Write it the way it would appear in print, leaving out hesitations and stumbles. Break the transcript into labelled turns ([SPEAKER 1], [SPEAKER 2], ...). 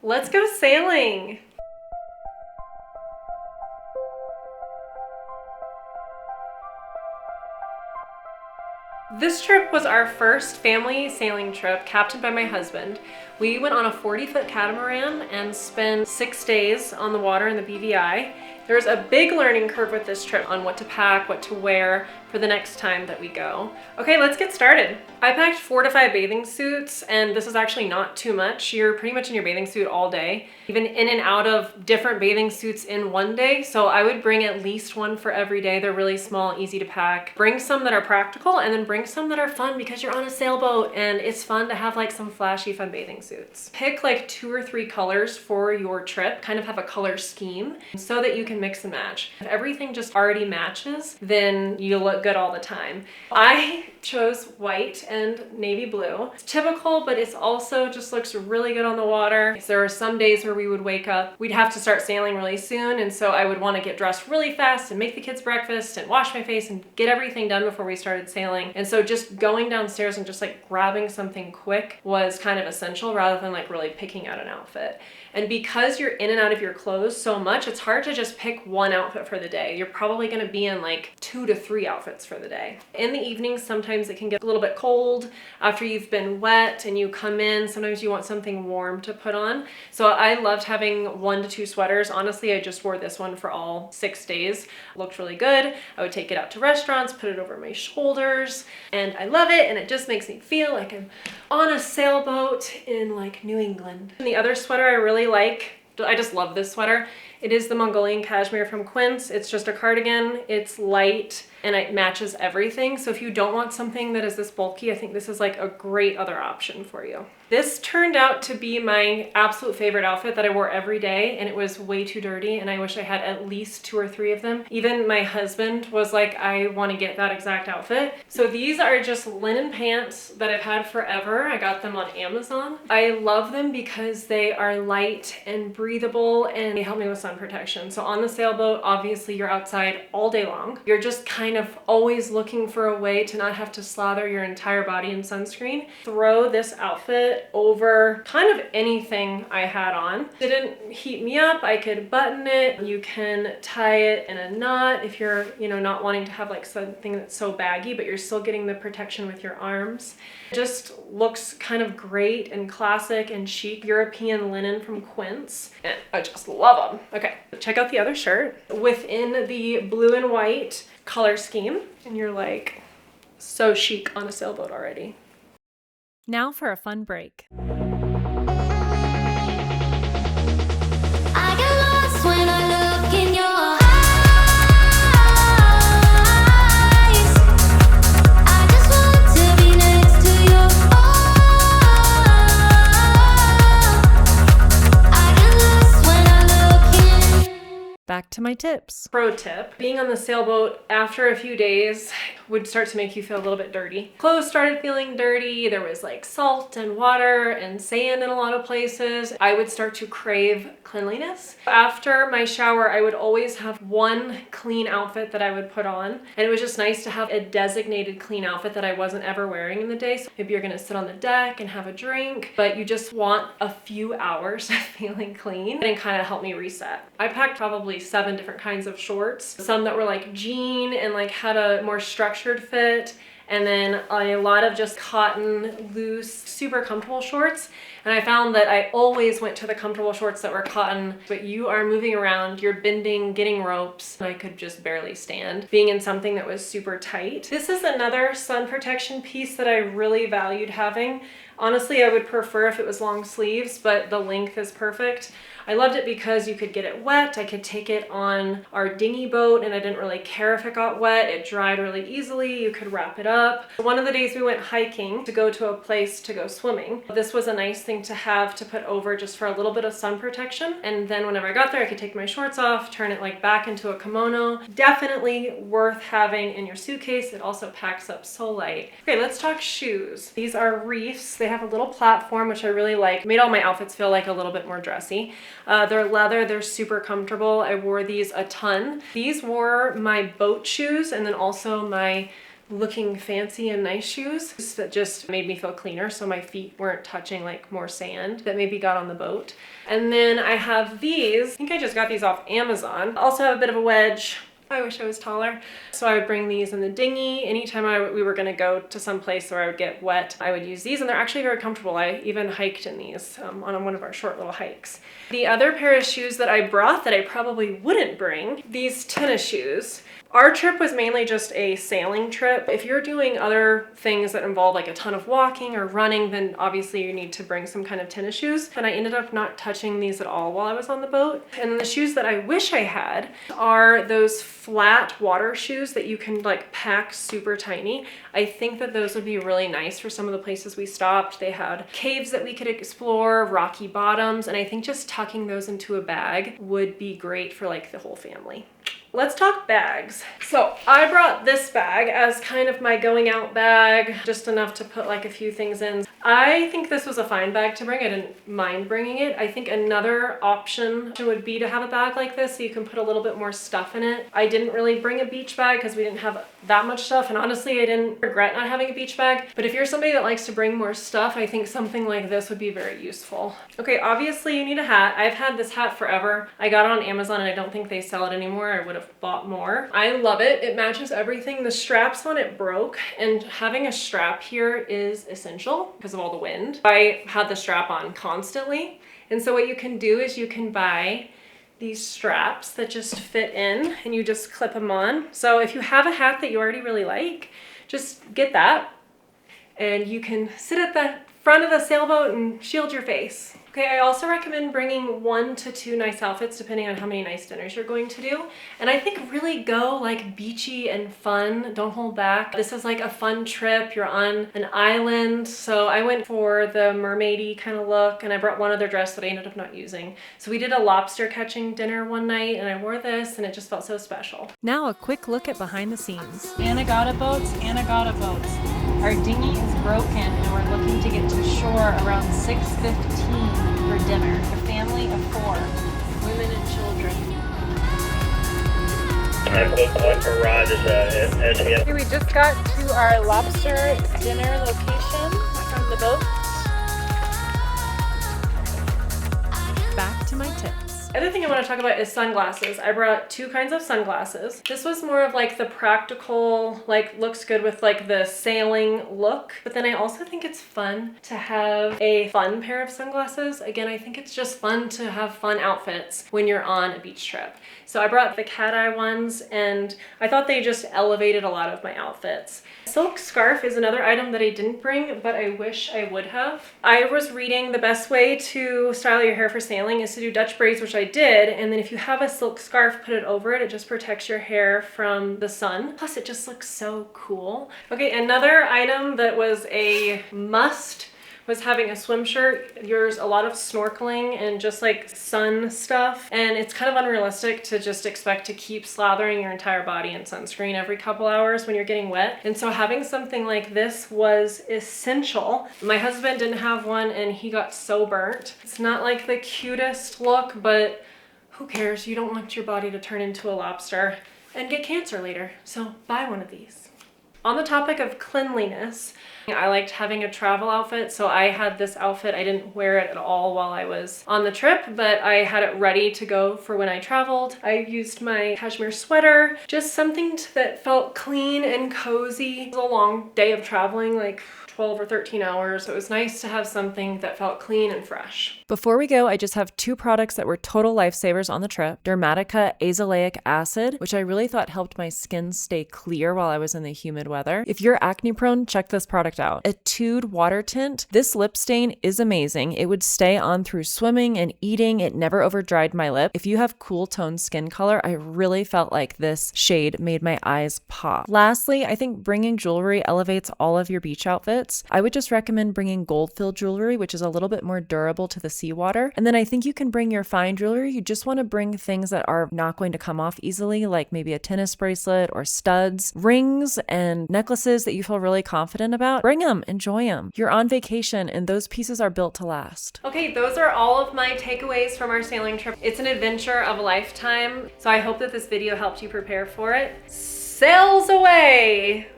[SPEAKER 1] Let's go sailing. This trip was our first family sailing trip, captained by my husband. We went on a 40-foot catamaran and spent 6 days on the water in the BVI. There's a big learning curve with this trip on what to pack, what to wear for the next time that we go. Okay, let's get started. I packed 4 to 5 bathing suits, and this is actually not too much. You're pretty much in your bathing suit all day, even in and out of different bathing suits in one day. So I would bring at least one for every day. They're really small, easy to pack. Bring some that are practical, and then bring some that are fun because you're on a sailboat and it's fun to have like some flashy, fun bathing suits. Pick like 2 or 3 colors for your trip, kind of have a color scheme so that you can mix and match. If everything just already matches, then you look good all the time. I chose white and navy blue. It's typical, but it's also just looks really good on the water. There are some days where we would wake up, we'd have to start sailing really soon, and so I would want to get dressed really fast and make the kids breakfast and wash my face and get everything done before we started sailing. And so just going downstairs and just like grabbing something quick was kind of essential rather than like really picking out an outfit. And because you're in and out of your clothes so much, it's hard to just pick one outfit for the day. You're probably going to be in like 2 to 3 outfits for the day. In the evenings, sometimes it can get a little bit cold after you've been wet and you come in. Sometimes you want something warm to put on. So I loved having 1 to 2 sweaters. Honestly, I just wore this one for all 6 days. It looked really good. I would take it out to restaurants, put it over my shoulders, and I love it. And it just makes me feel like I'm on a sailboat in like New England. And the other sweater I really like, I just love this sweater. It is the Mongolian cashmere from Quince. It's just a cardigan. It's light and it matches everything. So if you don't want something that is this bulky, I think this is like a great other option for you. This turned out to be my absolute favorite outfit that I wore every day, and it was way too dirty, and I wish I had at least 2 or 3 of them. Even my husband was like, I want to get that exact outfit. So these are just linen pants that I've had forever. I got them on Amazon. I love them because they are light and breathable and they help me with sun protection. So on the sailboat, obviously you're outside all day long. You're just kind of always looking for a way to not have to slather your entire body in sunscreen. Throw this outfit over kind of anything I had on. Didn't heat me up. I could button it. You can tie it in a knot if you're, not wanting to have like something that's so baggy, but you're still getting the protection with your arms. It just looks kind of great and classic and chic. European linen from Quince. And I just love them. Okay, check out the other shirt. Within the blue and white color scheme, and you're like so chic on a sailboat already.
[SPEAKER 2] Now for a fun break.
[SPEAKER 3] I get lost when I look in your eyes. I just want to be next to your I get lost when I look in.
[SPEAKER 2] Back to my tips.
[SPEAKER 1] Pro tip, being on the sailboat after a few days would start to make you feel a little bit dirty. Clothes started feeling dirty. There was like salt and water and sand in a lot of places. I would start to crave cleanliness. After my shower, I would always have one clean outfit that I would put on. And it was just nice to have a designated clean outfit that I wasn't ever wearing in the day. So maybe you're gonna sit on the deck and have a drink, but you just want a few hours of feeling clean and kind of help me reset. I packed probably 7 different kinds of shorts. Some that were like jean and like had a more structured fit, and then a lot of just cotton, loose, super comfortable shorts. And I found that I always went to the comfortable shorts that were cotton, but you are moving around, you're bending, getting ropes. I could just barely stand being in something that was super tight. This is another sun protection piece that I really valued having. Honestly, I would prefer if it was long sleeves, but the length is perfect. I loved it because you could get it wet. I could take it on our dinghy boat and I didn't really care if it got wet. It dried really easily. You could wrap it up. One of the days we went hiking to go to a place to go swimming. This was a nice thing to have to put over just for a little bit of sun protection. And then whenever I got there, I could take my shorts off, turn it like back into a kimono. Definitely worth having in your suitcase. It also packs up so light. Okay, let's talk shoes. These are reefs. They have a little platform, which I really like. Made all my outfits feel like a little bit more dressy. They're leather, they're super comfortable. I wore these a ton. These were my boat shoes and then also my looking fancy and nice shoes that just made me feel cleaner so my feet weren't touching like more sand that maybe got on the boat. And then I have these. I think I just got these off Amazon. Also have a bit of a wedge. I wish I was taller. So I would bring these in the dinghy. Anytime we were gonna go to some place where I would get wet, I would use these, and they're actually very comfortable. I even hiked in these on one of our short little hikes. The other pair of shoes that I brought that I probably wouldn't bring, these tennis shoes. Our trip was mainly just a sailing trip. If you're doing other things that involve like a ton of walking or running, then obviously you need to bring some kind of tennis shoes. And I ended up not touching these at all while I was on the boat. And the shoes that I wish I had are those flat water shoes that you can like pack super tiny. I think that those would be really nice for some of the places we stopped. They had caves that we could explore, rocky bottoms, and I think just tucking those into a bag would be great for like the whole family. Let's talk bags. So I brought this bag as kind of my going out bag, just enough to put like a few things in. I think this was a fine bag to bring. I didn't mind bringing it. I think another option would be to have a bag like this so you can put a little bit more stuff in it. I didn't really bring a beach bag because we didn't have that much stuff, and honestly I didn't regret not having a beach bag. But if you're somebody that likes to bring more stuff, I think something like this would be very useful. Okay, obviously you need a hat. I've had this hat forever. I got it on Amazon and I don't think they sell it anymore. I would have bought more. I love it. It matches everything. The straps on it broke, and having a strap here is essential because of all the wind. I had the strap on constantly, and so what you can do is you can buy these straps that just fit in and you just clip them on. So if you have a hat that you already really like, just get that and you can sit at the front of the sailboat and shield your face. Okay, I also recommend bringing 1 to 2 nice outfits depending on how many nice dinners you're going to do. And I think really go like beachy and fun, don't hold back. This is like a fun trip, you're on an island. So I went for the mermaidy kind of look, and I brought one other dress that I ended up not using. So we did a lobster catching dinner one night and I wore this and it just felt so special.
[SPEAKER 2] Now a quick look at behind the scenes.
[SPEAKER 1] Anagata boats. Our dinghy is broken and we're looking to get to shore around 6:15 for dinner. A family of 4, women and children. Okay, we just got to our lobster dinner location from the boat.
[SPEAKER 2] Back to my tips.
[SPEAKER 1] Other thing I want to talk about is sunglasses. I brought 2 kinds of sunglasses. This was more of like the practical, like looks good with like the sailing look. But then I also think it's fun to have a fun pair of sunglasses. Again, I think it's just fun to have fun outfits when you're on a beach trip. So I brought the cat eye ones and I thought they just elevated a lot of my outfits. Silk scarf is another item that I didn't bring, but I wish I would have. I was reading the best way to style your hair for sailing is to do Dutch braids, which I did. And then if you have a silk scarf, put it over it. It just protects your hair from the sun. Plus it just looks so cool. Okay, another item that was a must was having a swim shirt. There's a lot of snorkeling and just like sun stuff, and it's kind of unrealistic to just expect to keep slathering your entire body in sunscreen every couple hours when you're getting wet. And so having something like this was essential. My husband didn't have one and he got so burnt. It's not like the cutest look, but who cares? You don't want your body to turn into a lobster and get cancer later. So buy one of these. On the topic of cleanliness, I liked having a travel outfit, so I had this outfit. I didn't wear it at all while I was on the trip, but I had it ready to go for when I traveled. I used my cashmere sweater, just something that felt clean and cozy. It was a long day of traveling, like 12 or 13 hours. So it was nice to have something that felt clean and fresh.
[SPEAKER 2] Before we go, I just have 2 products that were total lifesavers on the trip. Dermatica azelaic acid, which I really thought helped my skin stay clear while I was in the humid weather. If you're acne prone, check this product out. Etude water tint. This lip stain is amazing. It would stay on through swimming and eating. It never over dried my lip. If you have cool toned skin color, I really felt like this shade made my eyes pop. Lastly, I think bringing jewelry elevates all of your beach outfits. I would just recommend bringing gold-filled jewelry, which is a little bit more durable to the seawater. And then I think you can bring your fine jewelry. You just want to bring things that are not going to come off easily, like maybe a tennis bracelet or studs, rings and necklaces that you feel really confident about. Bring them, enjoy them. You're on vacation and those pieces are built to last.
[SPEAKER 1] Okay, those are all of my takeaways from our sailing trip. It's an adventure of a lifetime, so I hope that this video helped you prepare for it. Sails away!